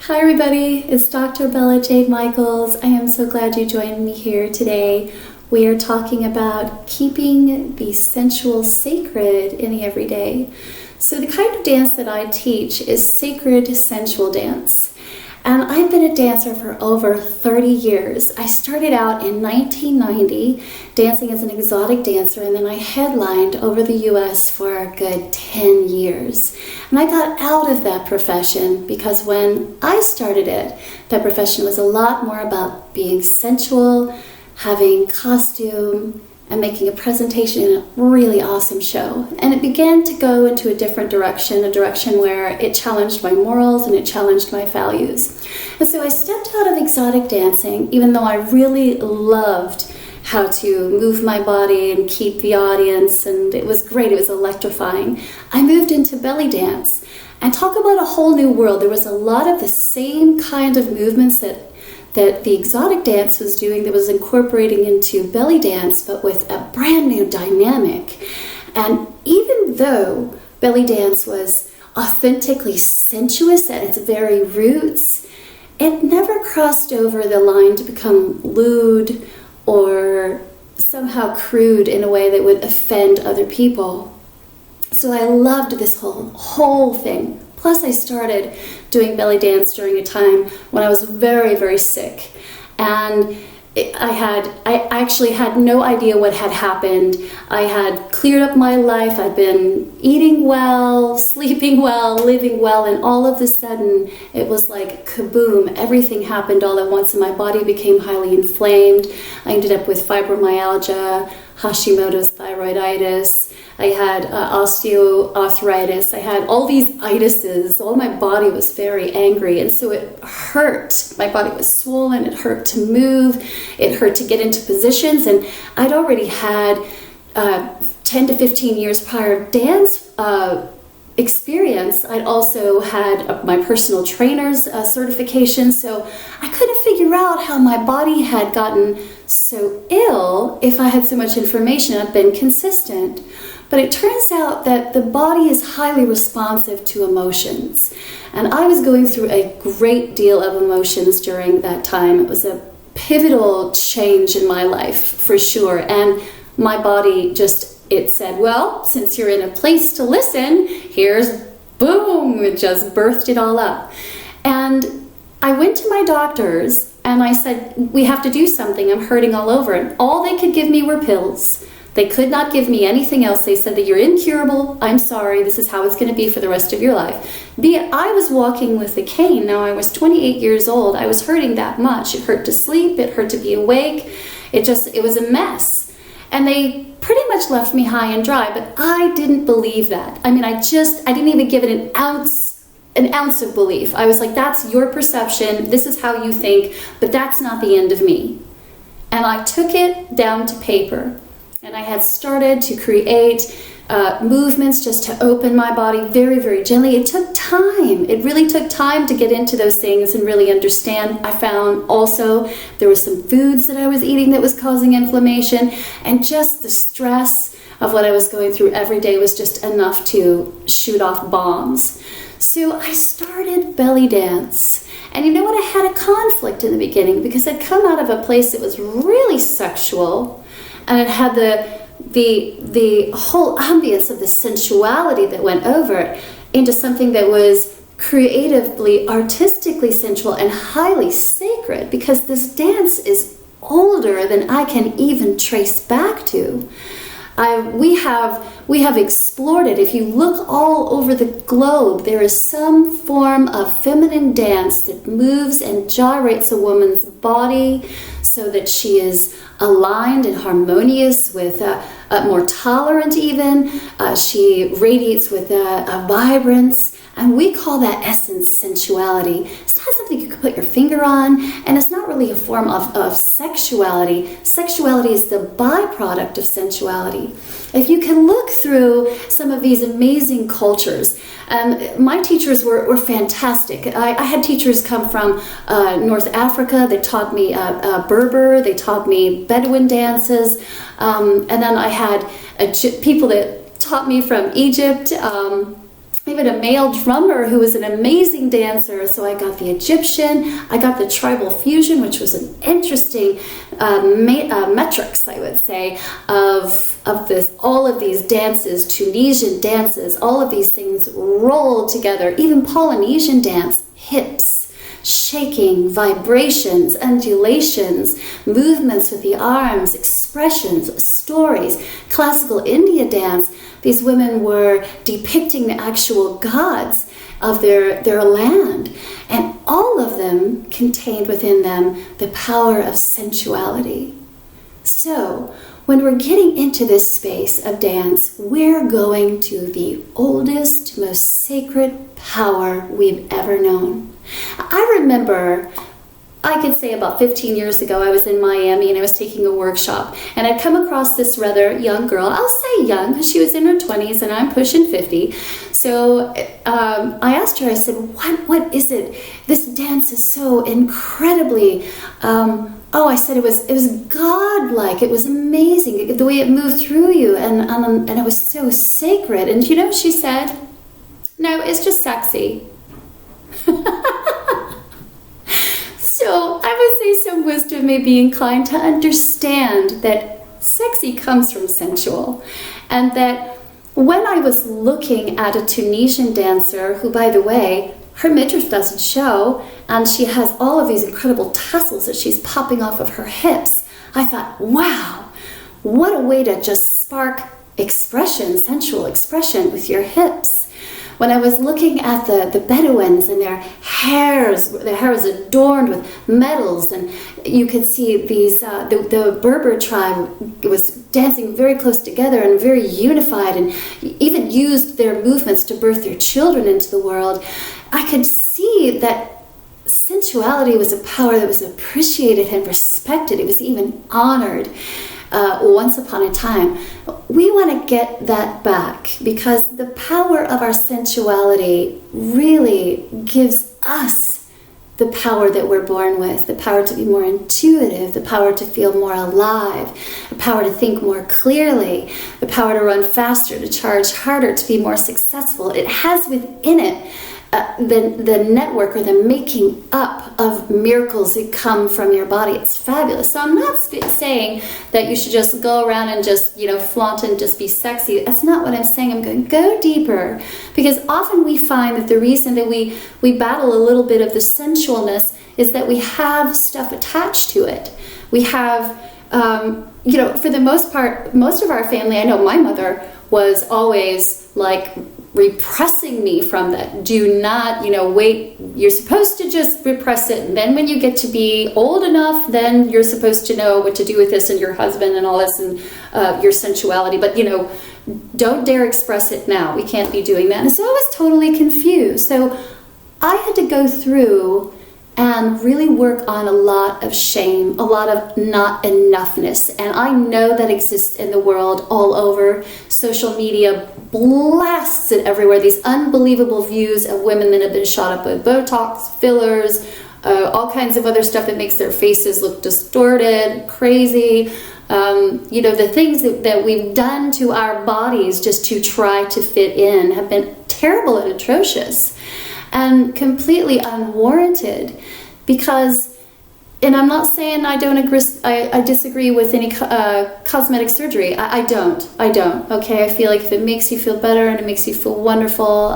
Hi everybody, it's Dr. Bella Jade Michaels. I am so glad you joined me here today. We are talking about keeping the sensual sacred in the everyday. So the kind of dance that I teach is sacred sensual dance. And I've been a dancer for over 30 years. I started out in 1990 dancing as an exotic dancer, and then I headlined over the US for a good 10 years. And I got out of that profession because when I started it, that profession was a lot more about being sensual, having costume, and making a presentation in a really awesome show. And it began to go into a different direction, a direction where it challenged my morals and it challenged my values. And so I stepped out of exotic dancing, even though I really loved how to move my body and keep the audience, and it was great, it was electrifying. I moved into belly dance, and talk about a whole new world. There was a lot of the same kind of movements that the exotic dance was doing, that was incorporating into belly dance, but with a brand new dynamic. And even though belly dance was authentically sensuous at its very roots, it never crossed over the line to become lewd or somehow crude in a way that would offend other people. So I loved this whole thing. Plus, I started doing belly dance during a time when I was very, very sick. And I actually had no idea what had happened. I had cleared up my life. I'd been eating well, sleeping well, living well, and all of a sudden, it was like kaboom. Everything happened all at once, and my body became highly inflamed. I ended up with fibromyalgia, Hashimoto's thyroiditis. I had osteoarthritis. I had all these itises. All my body was very angry, and so it hurt. My body was swollen. It hurt to move. It hurt to get into positions, and I'd already had 10 to 15 years prior dance experience. I'd also had my personal trainer's certification, so I couldn't figure out how my body had gotten so ill if I had so much information. I'd been consistent. But it turns out that the body is highly responsive to emotions. And I was going through a great deal of emotions during that time. It was a pivotal change in my life, for sure. And my body it said, well, since you're in a place to listen, here's boom, it just birthed it all up. And I went to my doctors and I said, we have to do something. I'm hurting all over. And all they could give me were pills. They could not give me anything else. They said that you're incurable. I'm sorry. This is how it's going to be for the rest of your life. I was walking with a cane. Now I was 28 years old. I was hurting that much. It hurt to sleep. It hurt to be awake. It was a mess. And they pretty much left me high and dry, but I didn't believe that. I mean, I didn't even give it an ounce of belief. I was like, that's your perception. This is how you think, but that's not the end of me. And I took it down to paper. And I had started to create movements just to open my body very, very gently. It took time. It really took time to get into those things and really understand. I found also there were some foods that I was eating that was causing inflammation. And just the stress of what I was going through every day was just enough to shoot off bombs. So I started belly dance. And you know what? I had a conflict in the beginning because I'd come out of a place that was really sexual. And it had the whole ambience of the sensuality that went over it into something that was creatively, artistically sensual and highly sacred, because this dance is older than I can even trace back to. We have explored it. If you look all over the globe, there is some form of feminine dance that moves and gyrates a woman's body so that she is aligned and harmonious, with more tolerant even. She radiates with a vibrance, and we call that essence sensuality. It's not something you can put your finger on, and it's not really a form of sexuality. Sexuality is the byproduct of sensuality. If you can look through some of these amazing cultures, my teachers were fantastic. I had teachers come from North Africa. They taught me Berber. They taught me Bedouin dances. And then I had people that taught me from Egypt. even a male drummer who was an amazing dancer. So I got the Egyptian, I got the tribal fusion, which was an interesting metrics, I would say, of this, all of these dances, Tunisian dances, all of these things rolled together, even Polynesian dance, hips, shaking, vibrations, undulations, movements with the arms, expressions, stories, classical India dance. These women were depicting the actual gods of their land, and all of them contained within them the power of sensuality. So, when we're getting into this space of dance, we're going to the oldest, most sacred power we've ever known. I remember, I could say about 15 years ago, I was in Miami and I was taking a workshop, and I'd come across this rather young girl. I'll say young because she was in her 20s and I'm pushing 50. So I asked her, I said, what is it? This dance is so incredibly, I said it was godlike. It was amazing, the way it moved through you, and it was so sacred. And you know what she said? No, it's just sexy. So I would say some wisdom may be inclined to understand that sexy comes from sensual, and that when I was looking at a Tunisian dancer who, by the way, her midriff doesn't show, and she has all of these incredible tassels that she's popping off of her hips, I thought, wow, what a way to just spark expression, sensual expression with your hips. When I was looking at the Bedouins and their hair was adorned with medals, and you could see these, the Berber tribe was dancing very close together and very unified, and even used their movements to birth their children into the world, I could see that sensuality was a power that was appreciated and respected. It was even honored. Once upon a time. We want to get that back, because the power of our sensuality really gives us the power that we're born with, the power to be more intuitive, the power to feel more alive, the power to think more clearly, the power to run faster, to charge harder, to be more successful. It has within it the network, or the making up of miracles that come from your body. It's fabulous. So I'm not saying that you should just go around and just, flaunt and just be sexy. That's not what I'm saying. I'm going to go deeper, because often we find that the reason that we battle a little bit of the sensualness is that we have stuff attached to it. We have, for the most part, most of our family, I know my mother was always like repressing me from that. Do not, wait. You're supposed to just repress it, and then when you get to be old enough, then you're supposed to know what to do with this and your husband and all this and your sensuality. But don't dare express it now. We can't be doing that. And so I was totally confused. So I had to go through and really work on a lot of shame, a lot of not enoughness. And I know that exists in the world all over. Social media blasts it everywhere. These unbelievable views of women that have been shot up with Botox, fillers, all kinds of other stuff that makes their faces look distorted, crazy. The things that we've done to our bodies just to try to fit in have been terrible and atrocious, and completely unwarranted, because, and I'm not saying I don't agree, I disagree with any cosmetic surgery. I don't, okay? I feel like if it makes you feel better and it makes you feel wonderful,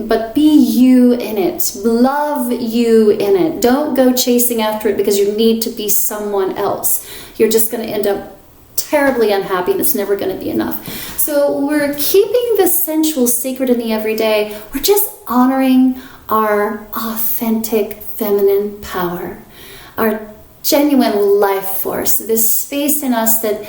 but be you in it. Love you in it. Don't go chasing after it because you need to be someone else. You're just going to end up terribly unhappy, and it's never going to be enough. So we're keeping the sensual sacred in the everyday. We're just honoring our authentic feminine power, our genuine life force, this space in us that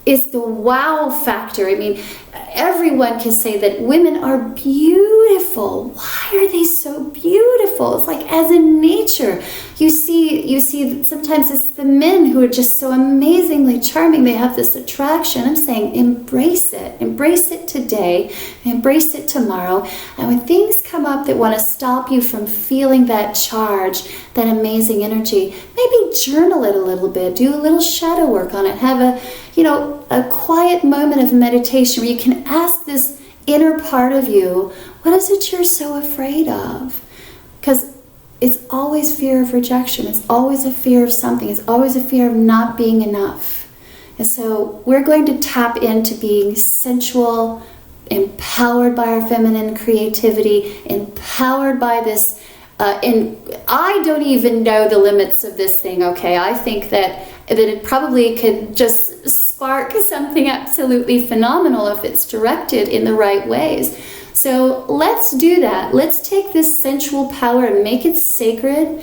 is the wow factor. I mean, everyone can say that women are beautiful. Why are they so beautiful? It's like, as in nature, you see that sometimes it's the men who are just so amazingly charming. They have this attraction. I'm saying embrace it today, embrace it tomorrow. And when things come up that want to stop you from feeling that charge, that amazing energy, maybe journal it a little bit, do a little shadow work on it, have a quiet moment of meditation where you can ask this inner part of you, what is it you're so afraid of? Because it's always fear of rejection. It's always a fear of something. It's always a fear of not being enough. And so we're going to tap into being sensual, empowered by our feminine creativity, empowered by this. And I don't even know the limits of this thing, okay? I think that it probably could just spark something absolutely phenomenal if it's directed in the right ways. So let's do that. Let's take this sensual power and make it sacred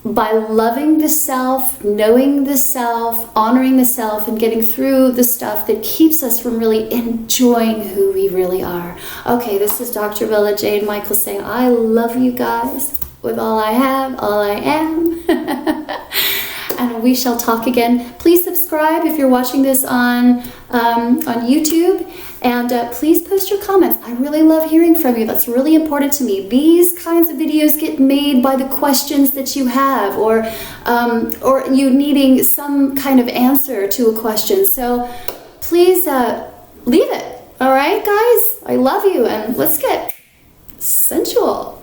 by loving the self, knowing the self, honoring the self, and getting through the stuff that keeps us from really enjoying who we really are. Okay, this is Dr. Bella Jade Michael saying, I love you guys with all I have, all I am. And we shall talk again. Please subscribe if you're watching this on YouTube. And please post your comments. I really love hearing from you. That's really important to me. These kinds of videos get made by the questions that you have, or you needing some kind of answer to a question. So please leave it. All right, guys? I love you, and let's get sensual.